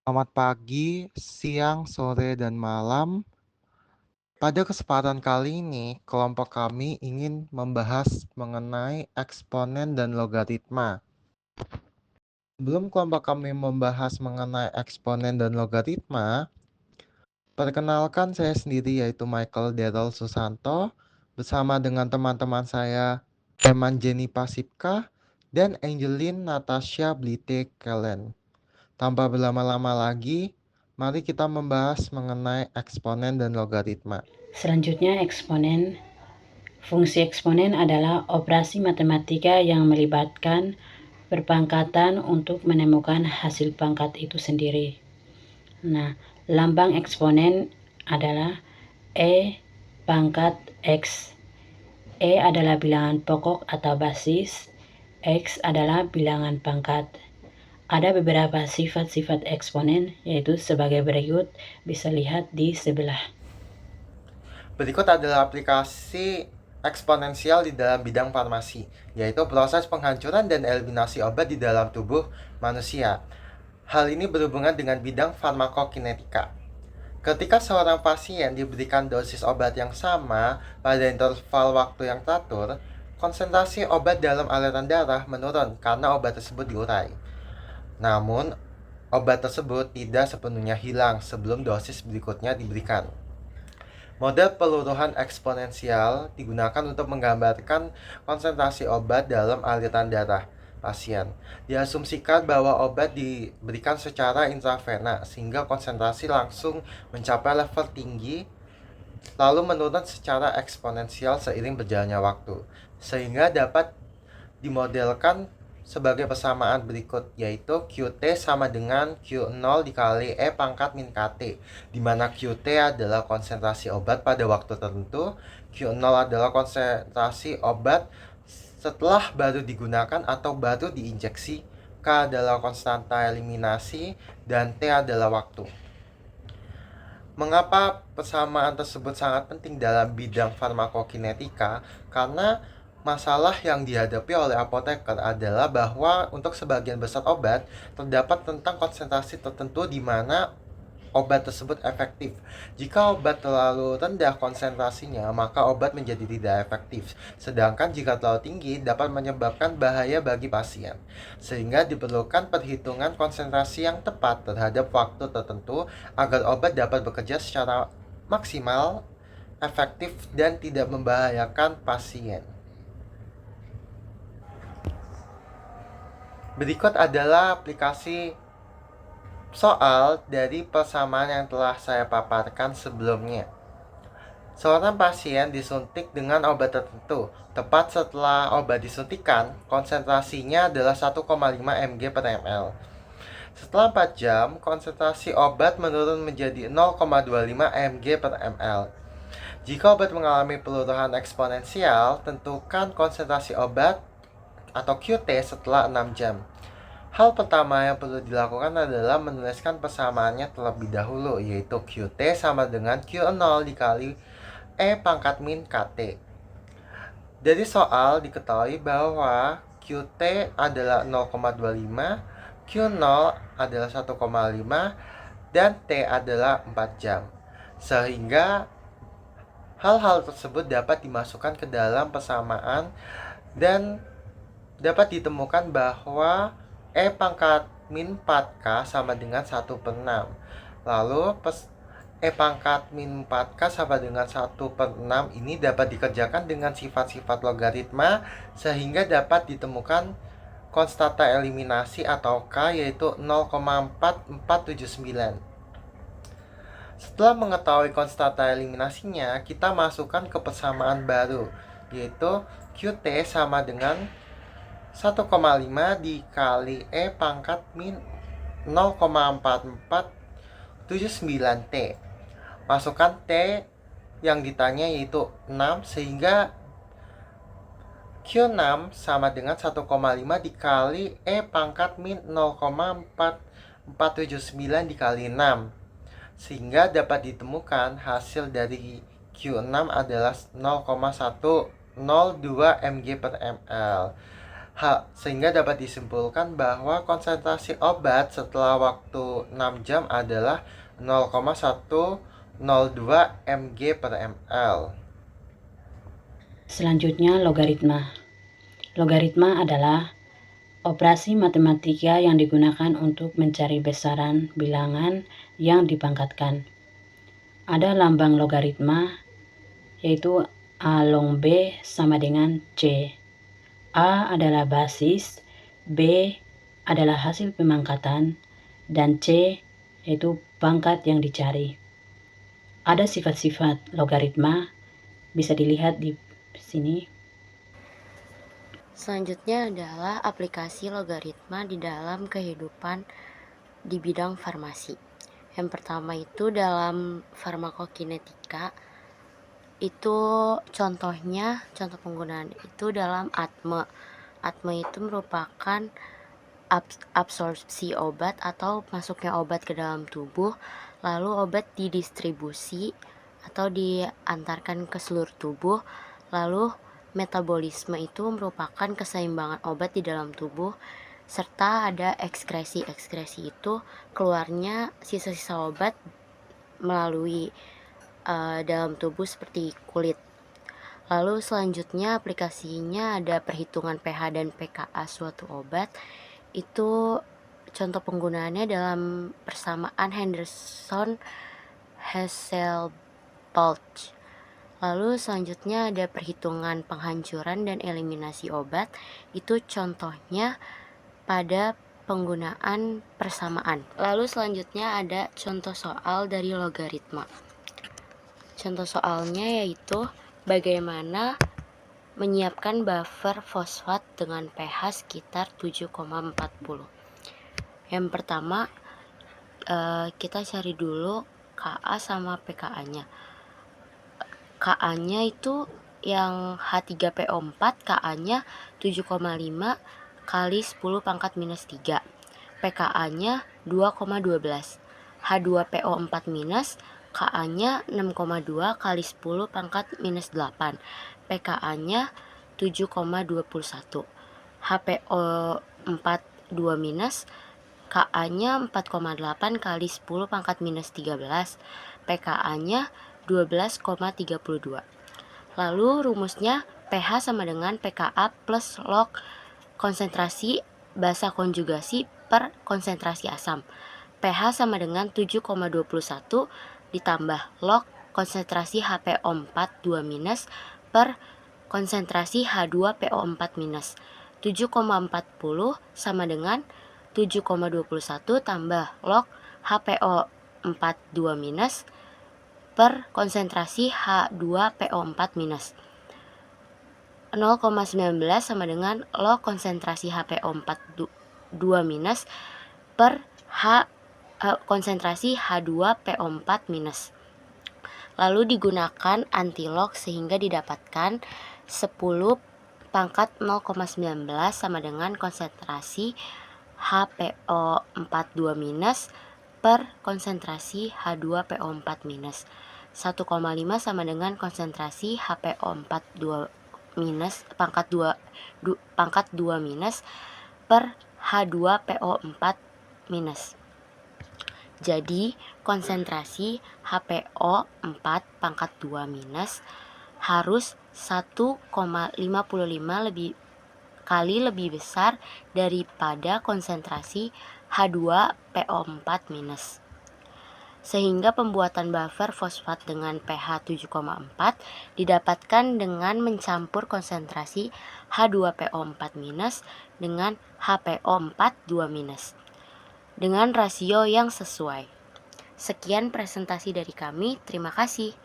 Selamat pagi, siang, sore, dan malam. Pada kesempatan kali ini, kelompok kami ingin membahas mengenai eksponen dan logaritma. Sebelum kelompok kami membahas mengenai eksponen dan logaritma, perkenalkan saya sendiri yaitu Michael Daryl Susanto bersama dengan teman-teman saya Eman Jenny Pasipka dan Angelin Natasha Blite Kellen. Tanpa berlama-lama lagi, mari kita membahas mengenai eksponen dan logaritma. Selanjutnya, eksponen. Fungsi eksponen adalah operasi matematika yang melibatkan perpangkatan untuk menemukan hasil pangkat itu sendiri. Nah, lambang eksponen adalah E pangkat X. E adalah bilangan pokok atau basis, X adalah bilangan pangkat. Ada beberapa sifat-sifat eksponen, yaitu sebagai berikut, bisa lihat di sebelah. Berikut adalah aplikasi eksponensial di dalam bidang farmasi, yaitu proses penghancuran dan eliminasi obat di dalam tubuh manusia. Hal ini berhubungan dengan bidang farmakokinetika. Ketika seorang pasien diberikan dosis obat yang sama pada interval waktu yang teratur, konsentrasi obat dalam aliran darah menurun karena obat tersebut diurai. Namun, obat tersebut tidak sepenuhnya hilang sebelum dosis berikutnya diberikan. Model peluruhan eksponensial digunakan untuk menggambarkan konsentrasi obat dalam aliran darah pasien. Diasumsikan bahwa obat diberikan secara intravena sehingga konsentrasi langsung mencapai level tinggi lalu menurun secara eksponensial seiring berjalannya waktu, sehingga dapat dimodelkan sebagai persamaan berikut, yaitu Qt sama dengan Q0 dikali E pangkat min KT, di mana Qt adalah konsentrasi obat pada waktu tertentu, Q0 adalah konsentrasi obat setelah baru digunakan atau baru diinjeksi, K adalah konstanta eliminasi, dan T adalah waktu. Mengapa persamaan tersebut sangat penting dalam bidang farmakokinetika? Karena masalah yang dihadapi oleh apoteker adalah bahwa untuk sebagian besar obat terdapat tentang konsentrasi tertentu di mana obat tersebut efektif. Jika obat terlalu rendah konsentrasinya, maka obat menjadi tidak efektif. Sedangkan jika terlalu tinggi, dapat menyebabkan bahaya bagi pasien. Sehingga diperlukan perhitungan konsentrasi yang tepat terhadap waktu tertentu agar obat dapat bekerja secara maksimal, efektif, dan tidak membahayakan pasien. Berikut adalah aplikasi soal dari persamaan yang telah saya paparkan sebelumnya. Seorang pasien disuntik dengan obat tertentu. Tepat setelah obat disuntikan, konsentrasinya adalah 1,5 mg per ml. Setelah 4 jam, konsentrasi obat menurun menjadi 0,25 mg per ml. Jika obat mengalami peluruhan eksponensial, tentukan konsentrasi obat atau Qt setelah 6 jam. Hal pertama yang perlu dilakukan adalah menuliskan persamaannya terlebih dahulu, yaitu Qt sama dengan Q0 dikali E pangkat min KT. Dari soal diketahui bahwa Qt adalah 0,25, Q0 adalah 1,5, dan T adalah 4 jam. Sehingga hal-hal tersebut dapat dimasukkan ke dalam persamaan dan dapat ditemukan bahwa E pangkat min 4K sama dengan 1 per 6. Lalu E pangkat min 4K sama dengan 1 per 6 ini dapat dikerjakan dengan sifat-sifat logaritma sehingga dapat ditemukan konstanta eliminasi atau K yaitu 0,4479. Setelah mengetahui konstanta eliminasinya, kita masukkan ke persamaan baru, yaitu Qt sama dengan 1,5 dikali E pangkat min 0,4479T. Masukkan T yang ditanya yaitu 6 sehingga Q6 sama dengan 1,5 dikali E pangkat min 0,4479 dikali 6. Sehingga dapat ditemukan hasil dari Q6 adalah 0,102 mg per ml. Sehingga dapat disimpulkan bahwa konsentrasi obat setelah waktu 6 jam adalah 0,102 mg per ml. Selanjutnya, logaritma. Logaritma adalah operasi matematika yang digunakan untuk mencari besaran bilangan yang dipangkatkan. Ada lambang logaritma, yaitu A long B sama dengan C. A adalah basis, B adalah hasil pemangkatan, dan C yaitu pangkat yang dicari. Ada sifat-sifat logaritma, bisa dilihat di sini. Selanjutnya adalah aplikasi logaritma di dalam kehidupan di bidang farmasi. Yang pertama itu dalam farmakokinetika, itu contoh penggunaan itu dalam ATME. ATME itu merupakan absorpsi obat atau masuknya obat ke dalam tubuh, lalu obat didistribusi atau diantarkan ke seluruh tubuh, lalu metabolisme itu merupakan keseimbangan obat di dalam tubuh, serta ada ekskresi. Ekskresi itu keluarnya sisa-sisa obat melalui dalam tubuh seperti kulit. Lalu selanjutnya aplikasinya ada perhitungan pH dan pKa suatu obat. Itu contoh penggunaannya dalam persamaan Henderson-Hasselbalch. Lalu selanjutnya ada perhitungan penghancuran dan eliminasi obat. Itu contohnya pada penggunaan persamaan. Lalu selanjutnya ada contoh soal dari logaritma. Contoh soalnya yaitu bagaimana menyiapkan buffer fosfat dengan pH sekitar 7,40. Yang pertama, kita cari dulu Ka sama pKa-nya. Ka-nya itu yang H3PO4, Ka-nya 7,5 kali 10 pangkat minus 3. pKa-nya 2,12. H2PO4 minus, Ka-nya 6,2 kali 10 pangkat minus 8. pKa-nya 7,21. HPO4 2 minus, Ka-nya 4,8 kali 10 pangkat minus 13. pKa-nya 12,32. Lalu rumusnya pH sama dengan pKa plus log konsentrasi basa konjugasi per konsentrasi asam. pH sama dengan 7,21 ditambah log konsentrasi HPO4 2 minus per konsentrasi H2PO4 minus. 7,40 sama dengan 7,21 tambah log HPO4 2 minus per konsentrasi H2PO4 minus. 0,19 sama dengan log konsentrasi HPO4 2 minus per konsentrasi H2PO4 minus. Lalu digunakan antilog sehingga didapatkan 10 pangkat 0,19 sama dengan konsentrasi HPO4 2 minus per konsentrasi H2PO4 minus. 1,5 sama dengan konsentrasi HPO4 2 minus pangkat 2 minus per H2PO4 minus. Jadi konsentrasi HPO4 pangkat 2 minus harus 1,55 lebih besar daripada konsentrasi H2PO4 minus. Sehingga pembuatan buffer fosfat dengan pH 7,4 didapatkan dengan mencampur konsentrasi H2PO4 minus dengan HPO4 2 minus dengan rasio yang sesuai. Sekian presentasi dari kami, terima kasih.